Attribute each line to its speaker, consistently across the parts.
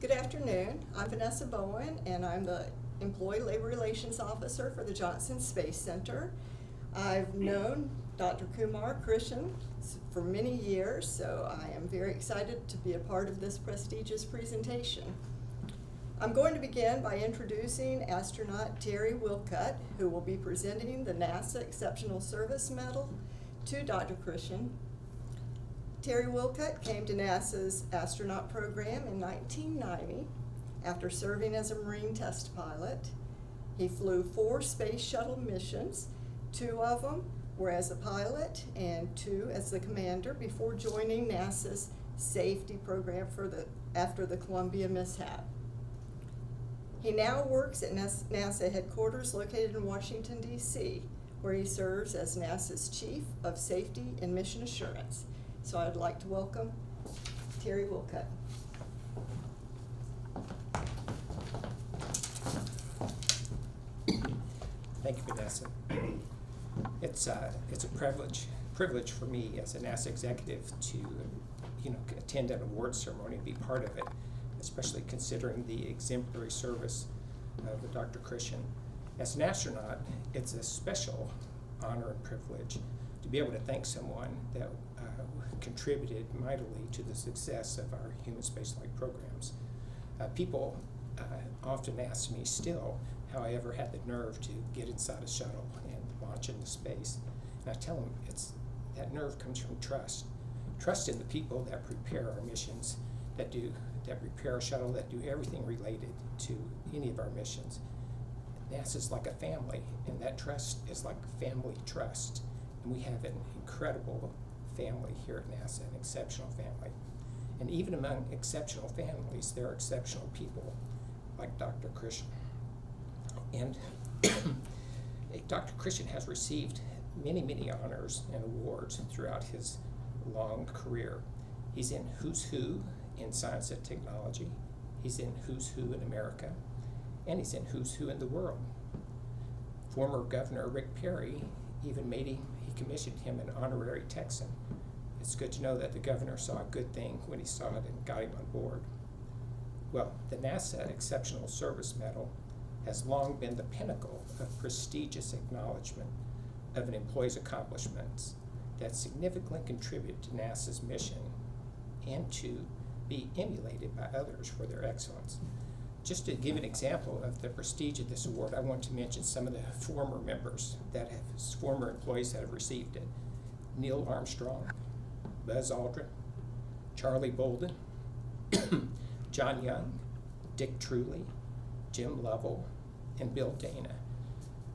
Speaker 1: Good afternoon. I'm Vanessa Bowen, and I'm the Employee Labor Relations Officer for the Johnson Space Center. I've known Dr. Kumar Krishen for many years, so I am very excited to be a part of this prestigious presentation. I'm going to begin by introducing astronaut Terry Wilcutt, who will be presenting the NASA Exceptional Service Medal to Dr. Krishen. Terry Wilcutt came to NASA's astronaut program in 1990 after serving as a Marine test pilot. He flew 4 space shuttle missions. 2 of them were as a pilot and 2 as the commander before joining NASA's safety program after the Columbia mishap. He now works at NASA headquarters located in Washington, D.C., where he serves as NASA's Chief of Safety and Mission Assurance. So I'd like to welcome Terry Wilcutt.
Speaker 2: Thank you, Vanessa. It's a privilege for me as a NASA executive to attend an award ceremony and be part of it, especially considering the exemplary service of Dr. Krishen. As an astronaut, it's a special honor and privilege to be able to thank someone that contributed mightily to the success of our human spaceflight programs. People often ask me still how I ever had the nerve to get inside a shuttle and launch into space. And I tell them that nerve comes from trust. Trust in the people that prepare our missions, that prepare our shuttle, that do everything related to any of our missions. NASA's like a family, and that trust is like family trust. And we have an incredible family here at NASA, an exceptional family. And even among exceptional families, there are exceptional people like Dr. Krishen. And Dr. Krishen has received many, many honors and awards throughout his long career. He's in Who's Who in Science and Technology. He's in Who's Who in America. And he's in Who's Who in the world. Former Governor Rick Perry even he commissioned him an honorary Texan. It's good to know that the governor saw a good thing when he saw it and got him on board. Well, the NASA Exceptional Service Medal has long been the pinnacle of prestigious acknowledgement of an employee's accomplishments that significantly contribute to NASA's mission and to be emulated by others for their excellence. Just to give an example of the prestige of this award, I want to mention some of the former employees that have received it. Neil Armstrong, Buzz Aldrin, Charlie Bolden, John Young, Dick Truly, Jim Lovell, and Bill Dana.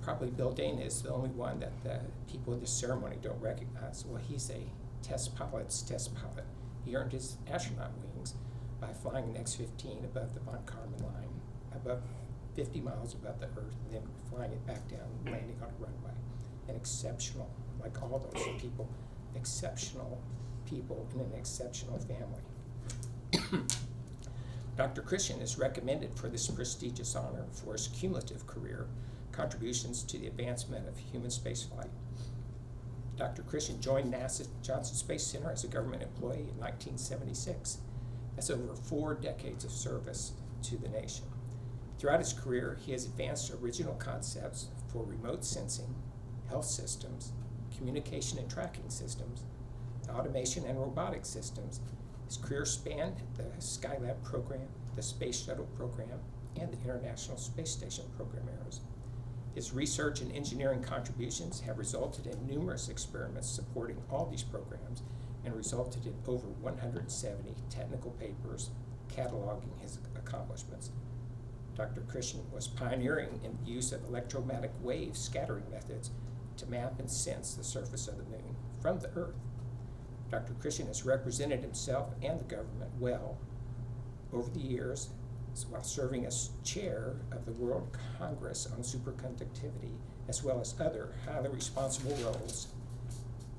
Speaker 2: Probably Bill Dana is the only one that the people in this ceremony don't recognize. Well, he's a test pilot's test pilot. He earned his astronaut wings by flying an X-15 above the Von Karman line, above 50 miles above the Earth, and then flying it back down, landing on a runway. An exceptional, like all those people, exceptional people in an exceptional family. Dr. Krishen is recommended for this prestigious honor for his cumulative career contributions to the advancement of human spaceflight. Dr. Krishen joined NASA's Johnson Space Center as a government employee in 1976. That's over 4 decades of service to the nation. Throughout his career, he has advanced original concepts for remote sensing, health systems, communication and tracking systems, automation and robotic systems. His career spanned the Skylab program, the Space Shuttle program, and the International Space Station program eras. His research and engineering contributions have resulted in numerous experiments supporting all these programs and resulted in over 170 technical papers cataloging his accomplishments. Dr. Krishen was pioneering in the use of electromagnetic wave scattering methods to map and sense the surface of the moon from the Earth. Dr. Krishen has represented himself and the government well over the years while serving as chair of the World Congress on Superconductivity, as well as other highly responsible roles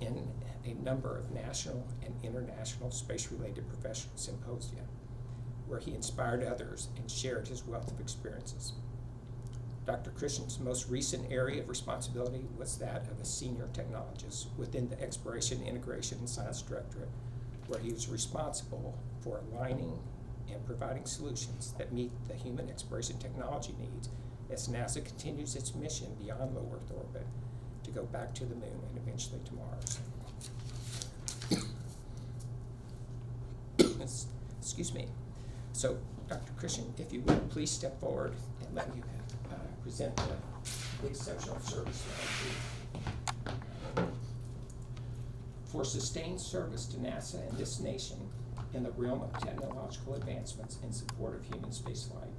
Speaker 2: in a number of national and international space-related professional symposia, where he inspired others and shared his wealth of experiences. Dr. Krishen's most recent area of responsibility was that of a senior technologist within the Exploration, Integration, and Science Directorate, where he was responsible for aligning and providing solutions that meet the human exploration technology needs as NASA continues its mission beyond low Earth orbit to go back to the moon and eventually to Mars. Excuse me. So, Dr. Krishen, if you would, please step forward and let me present the exceptional service strategy. For sustained service to NASA and this nation in the realm of technological advancements in support of human spaceflight,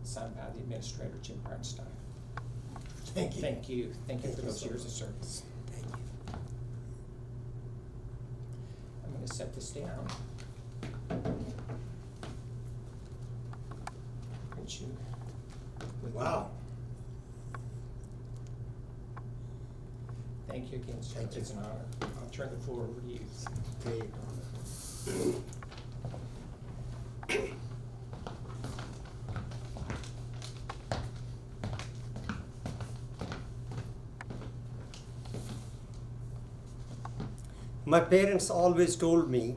Speaker 2: signed by the Administrator, Jim Bernstein.
Speaker 3: Thank you.
Speaker 2: Thank you. Thank you for
Speaker 3: Thank you
Speaker 2: those
Speaker 3: so
Speaker 2: years of
Speaker 3: much.
Speaker 2: service.
Speaker 3: Thank you.
Speaker 2: I'm going to set this down. Print you with
Speaker 3: Wow.
Speaker 2: Thank you again, sir.
Speaker 3: Thank you.
Speaker 2: It's an honor. I'll turn the floor over to you.
Speaker 3: Great. My parents always told me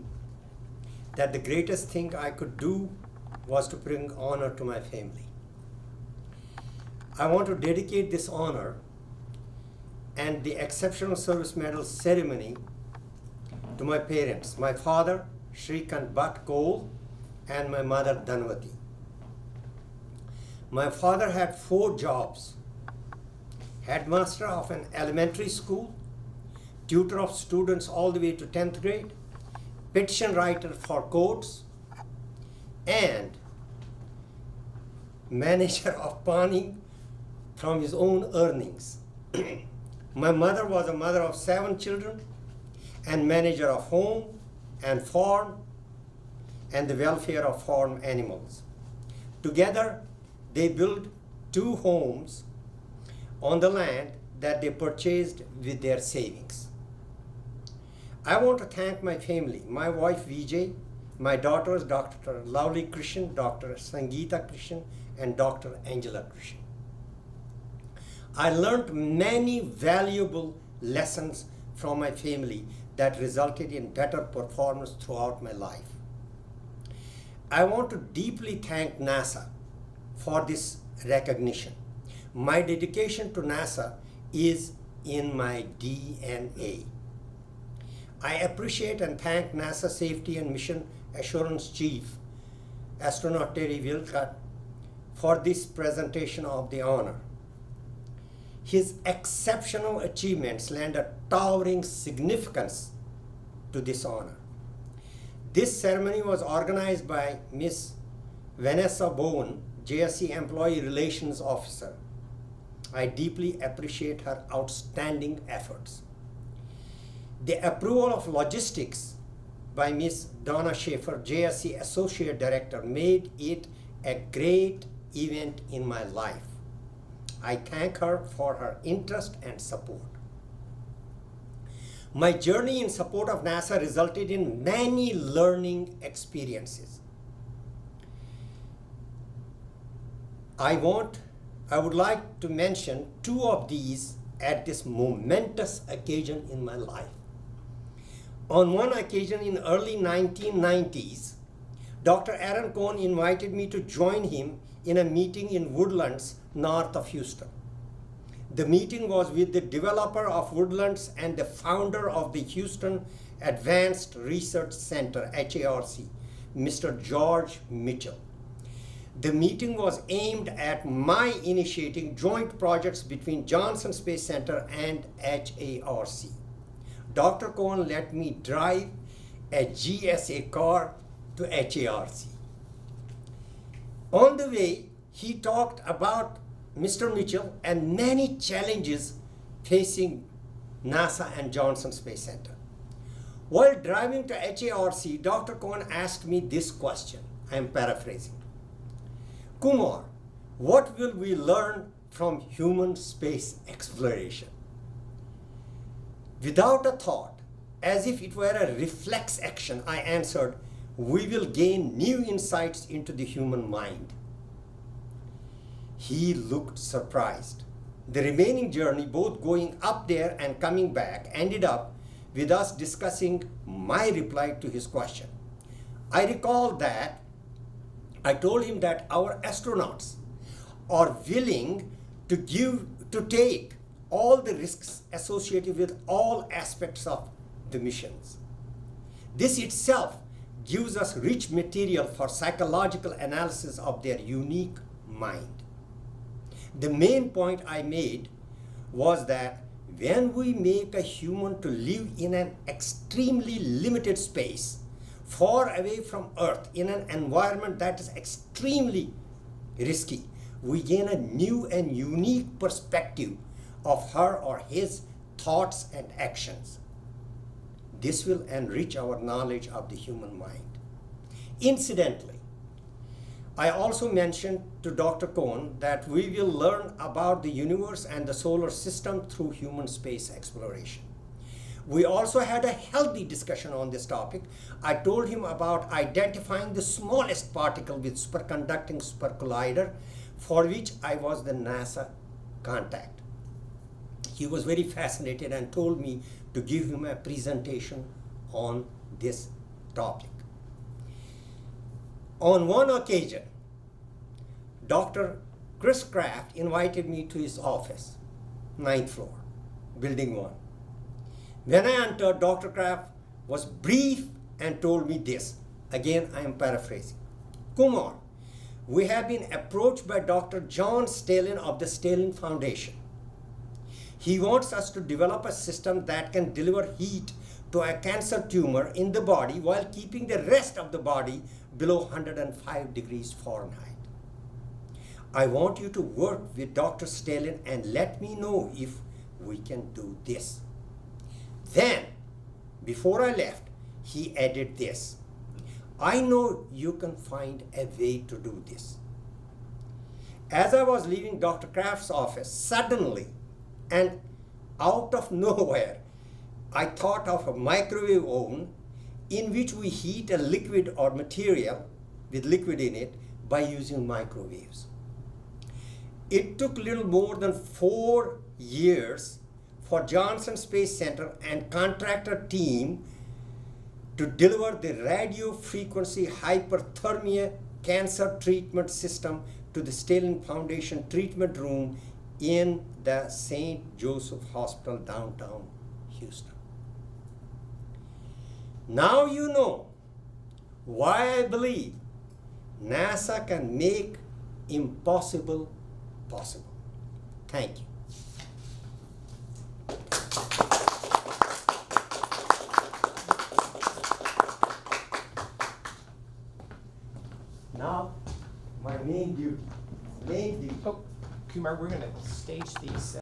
Speaker 3: that the greatest thing I could do was to bring honor to my family. I want to dedicate this honor and the Exceptional Service Medal ceremony to my parents, my father, Shrikant Bhatt Kohl, and my mother, Dhanvati. My father had 4 jobs: headmaster of an elementary school, tutor of students all the way to 10th grade, petition writer for courts, and manager of pawning from his own earnings. My mother was a mother of 7 children and manager of home and farm and the welfare of farm animals. Together, they built 2 homes on the land that they purchased with their savings. I want to thank my family, my wife Vijay, my daughters Dr. Lovely Krishen, Dr. Sangeeta Krishen, and Dr. Angela Krishen. I learned many valuable lessons from my family that resulted in better performance throughout my life. I want to deeply thank NASA for this recognition. My dedication to NASA is in my DNA. I appreciate and thank NASA Safety and Mission Assurance Chief, Astronaut Terry Wilcott, for this presentation of the honor. His exceptional achievements lend a towering significance to this honor. This ceremony was organized by Ms. Vanessa Bowen, JSC Employee Relations Officer. I deeply appreciate her outstanding efforts. The approval of logistics by Ms. Donna Schaefer, JSC Associate Director, made it a great event in my life. I thank her for her interest and support. My journey in support of NASA resulted in many learning experiences. I would like to mention 2 of these at this momentous occasion in my life. On one occasion in early 1990s, Dr. Aaron Cohn invited me to join him in a meeting in Woodlands, north of Houston. The meeting was with the developer of Woodlands and the founder of the Houston Advanced Research Center, HARC, Mr. George Mitchell. The meeting was aimed at my initiating joint projects between Johnson Space Center and HARC. Dr. Cohen let me drive a GSA car to HARC. On the way, he talked about Mr. Mitchell and many challenges facing NASA and Johnson Space Center. While driving to HARC, Dr. Cohen asked me this question. I am paraphrasing. Kumar, what will we learn from human space exploration? Without a thought, as if it were a reflex action, I answered, we will gain new insights into the human mind. He looked surprised. The remaining journey, both going up there and coming back, ended up with us discussing my reply to his question. I recall that I told him that our astronauts are willing to take all the risks associated with all aspects of the missions. This itself gives us rich material for psychological analysis of their unique mind. The main point I made was that when we make a human to live in an extremely limited space, far away from Earth, in an environment that is extremely risky, we gain a new and unique perspective of her or his thoughts and actions. This will enrich our knowledge of the human mind. Incidentally, I also mentioned to Dr. Cohen that we will learn about the universe and the solar system through human space exploration. We also had a healthy discussion on this topic. I told him about identifying the smallest particle with superconducting super collider, for which I was the NASA contact. He was very fascinated and told me to give him a presentation on this topic. On one occasion, Dr. Chris Kraft invited me to his office, 9th floor, building 1. When I entered, Dr. Kraft was brief and told me this. Again, I am paraphrasing. Kumar, we have been approached by Dr. John Stalin of the Stalin Foundation. He wants us to develop a system that can deliver heat to a cancer tumor in the body while keeping the rest of the body below 105 degrees Fahrenheit. I want you to work with Dr. Stalin and let me know if we can do this. Then, before I left, he added this. I know you can find a way to do this. As I was leaving Dr. Kraft's office, suddenly and out of nowhere, I thought of a microwave oven in which we heat a liquid or material with liquid in it by using microwaves. It took little more than 4 years for Johnson Space Center and contractor team to deliver the radio frequency hyperthermia cancer treatment system to the Stalin Foundation treatment room in the St. Joseph Hospital downtown Houston. Now you know why I believe NASA can make impossible possible. Thank you. Now, my main duty.
Speaker 2: Oh, Kumar, we're going to stage these.